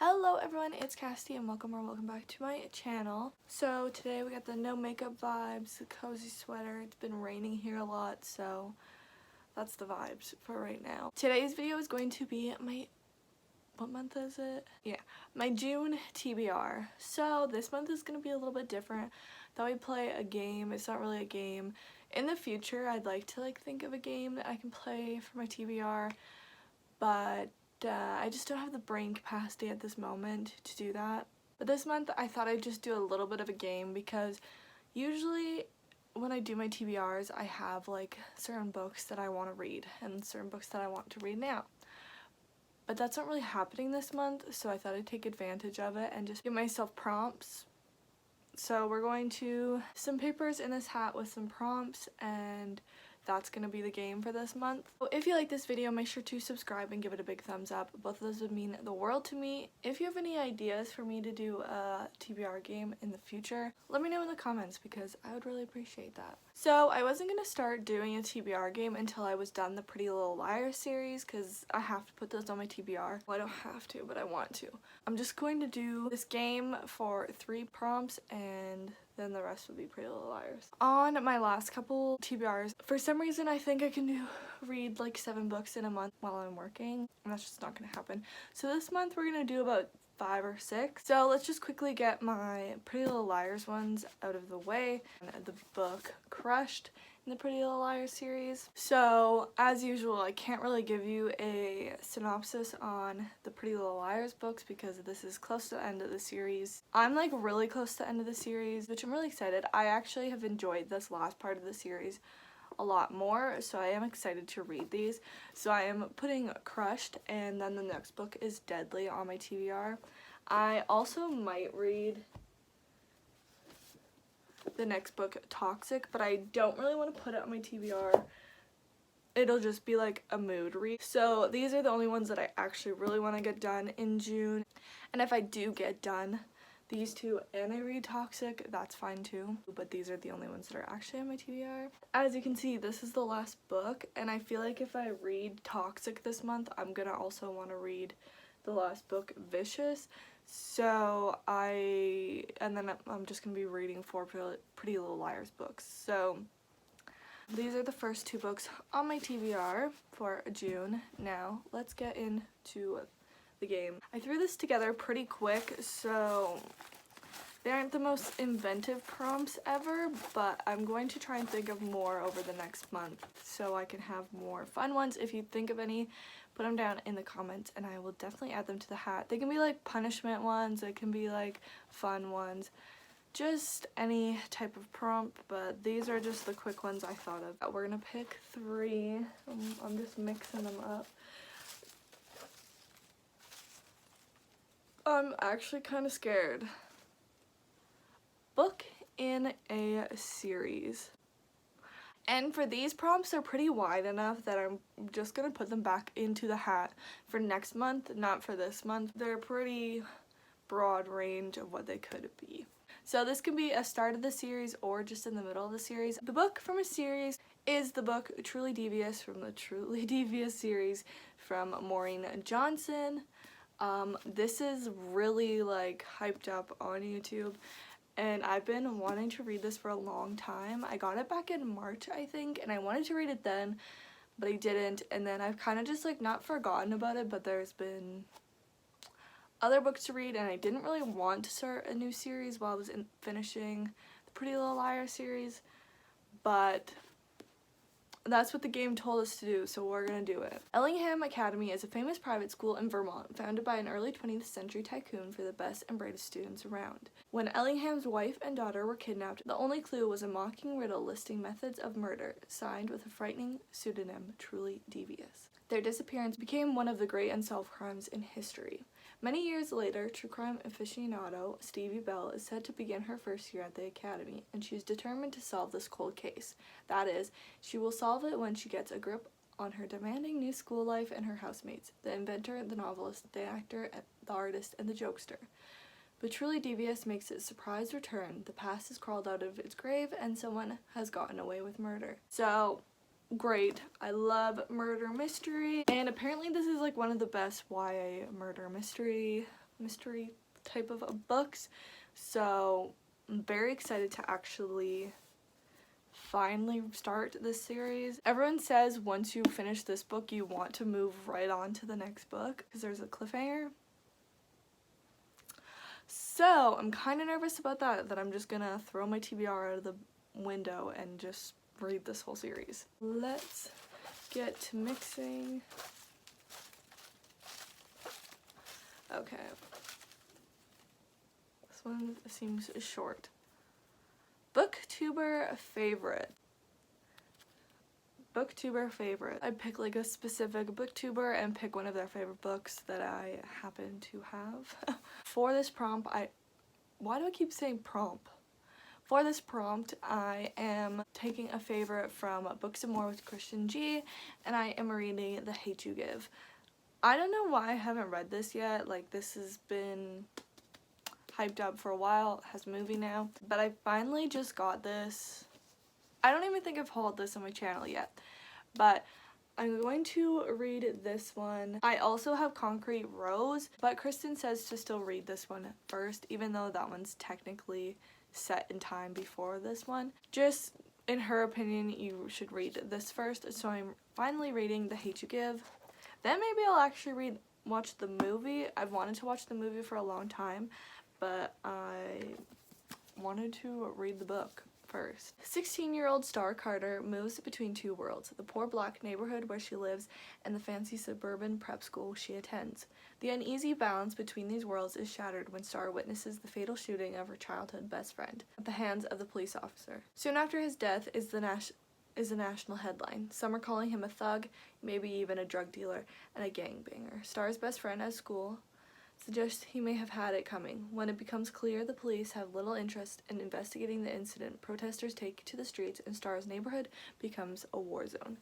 Hello everyone, it's Cassie and welcome back to my channel. So today we got the no makeup vibes, the cozy sweater. It's been raining here a lot, so that's the vibes for right now. Today's video is going to be what month is it? Yeah, my June TBR. So this month is going to be a little bit different. Thought we'd play a game. It's not really a game. In the future, I'd like to think of a game that I can play for my TBR, but I just don't have the brain capacity at this moment to do that. But this month I thought I'd just do a little bit of a game because usually when I do my TBRs I have certain books that I want to read and certain books that I want to read now. But that's not really happening this month, so I thought I'd take advantage of it and just give myself prompts. So we're going to some papers in this hat with some prompts, and that's going to be the game for this month. So if you like this video, make sure to subscribe and give it a big thumbs up. Both of those would mean the world to me. If you have any ideas for me to do a TBR game in the future, let me know in the comments because I would really appreciate that. So I wasn't going to start doing a TBR game until I was done the Pretty Little Liars series because I have to put those on my TBR. Well, I don't have to, but I want to. I'm just going to do this game for 3 prompts and then the rest will be Pretty Little Liars. On my last couple TBRs, for some reason I think I can read 7 books in a month while I'm working, and that's just not gonna happen. So this month we're gonna do about 5 or 6. So let's just quickly get my Pretty Little Liars ones out of the way. The book Crushed in the Pretty Little Liars series. So as usual, I can't really give you a synopsis on the Pretty Little Liars books because this is close to the end of the series. I'm really close to the end of the series, which I'm really excited. I actually have enjoyed this last part of the series a lot more, so I am excited to read these. So I am putting Crushed, and then the next book is Deadly on my TBR. I also might read the next book, Toxic, but I don't really want to put it on my TBR. It'll just be a mood read. So these are the only ones that I actually really want to get done in June. And if I do get done these 2 and I read Toxic, that's fine too. But these are the only ones that are actually on my TBR. As you can see, this is the last book, and I feel like if I read Toxic this month, I'm gonna also want to read the last book, Vicious. So I'm just gonna be reading 4 Pretty Little Liars books. So these are the first 2 books on my TBR for June. Now let's get into the game. I threw this together pretty quick, so they aren't the most inventive prompts ever, but I'm going to try and think of more over the next month so I can have more fun ones. If you think of any, put them down in the comments and I will definitely add them to the hat. They can be punishment ones, it can be fun ones, just any type of prompt, but these are just the quick ones I thought of. We're gonna pick 3. I'm just mixing them up. I'm actually kind of scared. Book in a series. And for these prompts, they're pretty wide enough that I'm just going to put them back into the hat for next month, not for this month. They're pretty broad range of what they could be. So this can be a start of the series or just in the middle of the series. The book from a series is the book Truly Devious from the Truly Devious series from Maureen Johnson. This is really hyped up on YouTube, and I've been wanting to read this for a long time. I got it back in March, I think, and I wanted to read it then, but I didn't, and then I've kind of just not forgotten about it, but there's been other books to read, and I didn't really want to start a new series while I was finishing the Pretty Little Liars series, but that's what the game told us to do, so we're gonna do it. Ellingham Academy is a famous private school in Vermont, founded by an early 20th century tycoon for the best and brightest students around. When Ellingham's wife and daughter were kidnapped, the only clue was a mocking riddle listing methods of murder, signed with a frightening pseudonym, Truly Devious. Their disappearance became one of the great unsolved crimes in history. Many years later, true crime aficionado Stevie Bell is set to begin her first year at the academy, and she's determined to solve this cold case. That is, she will solve it when she gets a grip on her demanding new school life and her housemates, the inventor, the novelist, the actor, the artist, and the jokester. But Truly Devious makes its surprise return. The past has crawled out of its grave, and someone has gotten away with murder. So great. I love murder mystery, and apparently this is one of the best YA murder mystery mystery type of books. So I'm very excited to actually finally start this series. Everyone says once you finish this book you want to move right on to the next book because there's a cliffhanger. So I'm kind of nervous about that I'm just gonna throw my TBR out of the window and just read this whole series. Let's get to mixing. Okay. This one seems short. Booktuber favorite. Booktuber favorite. I'd pick like a specific booktuber and pick one of their favorite books that I happen to have. For this prompt, why do I keep saying prompt? For this prompt, I am taking a favorite from Books and More with Christian G, and I am reading The Hate You Give. I don't know why I haven't read this yet. Like, this has been hyped up for a while. It has a movie now. But I finally just got this. I don't even think I've hauled this on my channel yet. But I'm going to read this one. I also have Concrete Rose, but Kristen says to still read this one first, even though that one's technically set in time before this one. Just in her opinion, you should read this first. So I'm finally reading The Hate You Give. Then maybe I'll actually watch the movie. I've wanted to watch the movie for a long time, but I wanted to read the book first. 16-year-old Star Carter moves between two worlds, the poor black neighborhood where she lives and the fancy suburban prep school she attends. The uneasy balance between these worlds is shattered when Star witnesses the fatal shooting of her childhood best friend at the hands of the police officer. Soon after his death is a national headline. Some are calling him a thug, maybe even a drug dealer, and a gangbanger. Star's best friend at school suggests he may have had it coming. When it becomes clear the police have little interest in investigating the incident, protesters take to the streets and Star's neighborhood becomes a war zone.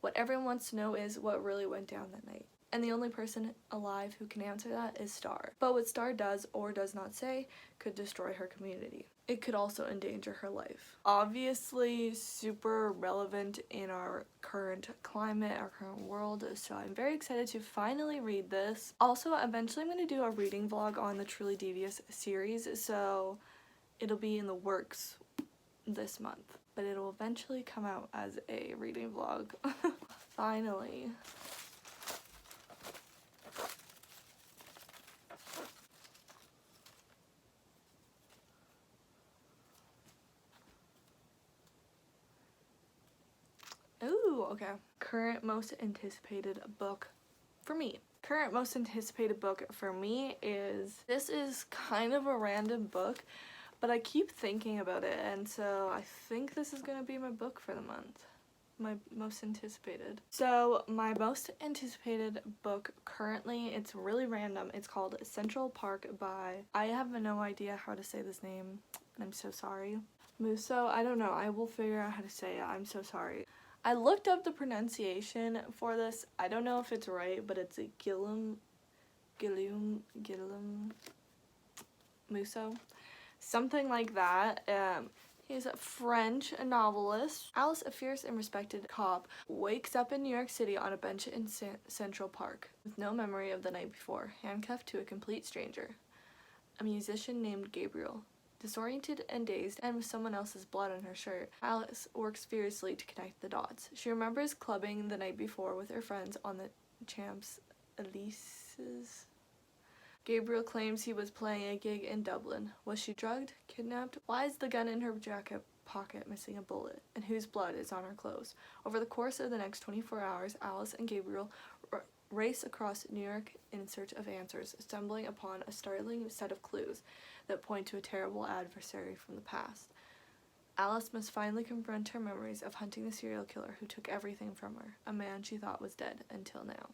What everyone wants to know is what really went down that night. And the only person alive who can answer that is Star. But what Star does or does not say could destroy her community. It could also endanger her life. Obviously super relevant in our current climate, our current world, so I'm very excited to finally read this. Also, eventually I'm going to do a reading vlog on the Truly Devious series, so it'll be in the works this month, but it'll eventually come out as a reading vlog. Finally. Ooh, okay. Current most anticipated book for me. Current most anticipated book for me this is kind of a random book, but I keep thinking about it, and so I think this is gonna be my book for the month. My most anticipated. So my most anticipated book currently, it's really random. It's called Central Park by, I have no idea how to say this name, and I'm so sorry. Musso, I don't know. I will figure out how to say it. I'm so sorry. I looked up the pronunciation for this. I don't know if it's right, but it's a Guillaume Musso, something like that. He's a French novelist. Alice, a fierce and respected cop, wakes up in New York City on a bench in Central Park with no memory of the night before, handcuffed to a complete stranger, a musician named Gabriel. Disoriented and dazed, and with someone else's blood on her shirt, Alice works furiously to connect the dots. She remembers clubbing the night before with her friends on the Champs-Elysees. Gabriel claims he was playing a gig in Dublin. Was she drugged? Kidnapped? Why is the gun in her jacket pocket missing a bullet? And whose blood is on her clothes? Over the course of the next 24 hours, Alice and Gabriel race across New York in search of answers, stumbling upon a startling set of clues that point to a terrible adversary from the past. Alice must finally confront her memories of hunting the serial killer who took everything from her, a man she thought was dead until now.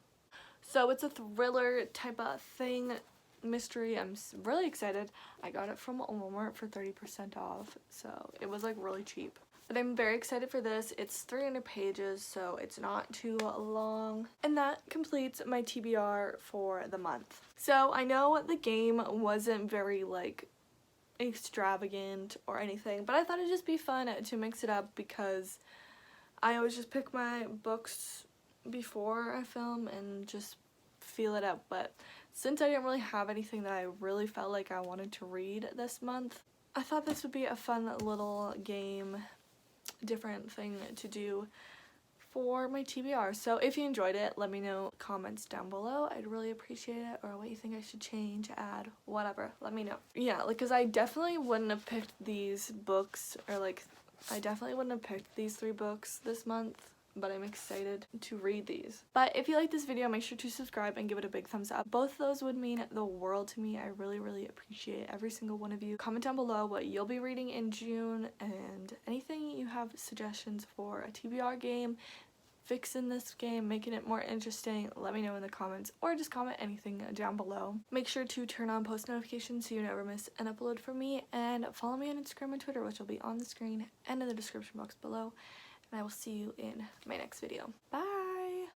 So it's a thriller type of thing, mystery. I'm really excited. I got it from Walmart for 30% off, so it was like really cheap. But I'm very excited for this. It's 300 pages, so it's not too long. And that completes my TBR for the month. So I know the game wasn't very like extravagant or anything, but I thought it'd just be fun to mix it up because I always just pick my books before I film and just feel it out. But since I didn't really have anything that I really felt like I wanted to read this month, I thought this would be a fun little game, different thing to do for my TBR. So if you enjoyed it, let me know comments down below. I'd really appreciate it, or what you think I should change, add, whatever. Let me know. Yeah, like, because I definitely wouldn't have picked these books, or like, I definitely wouldn't have picked these 3 books this month, but I'm excited to read these. But if you like this video, make sure to subscribe and give it a big thumbs up. Both of those would mean the world to me. I really appreciate every single one of you. Comment down below what you'll be reading in June, and anything you have suggestions for a TBR game, fixing this game, making it more interesting, let me know in the comments, or just comment anything down below. Make sure to turn on post notifications so you never miss an upload from me, and follow me on Instagram and Twitter, which will be on the screen and in the description box below. And I will see you in my next video. Bye!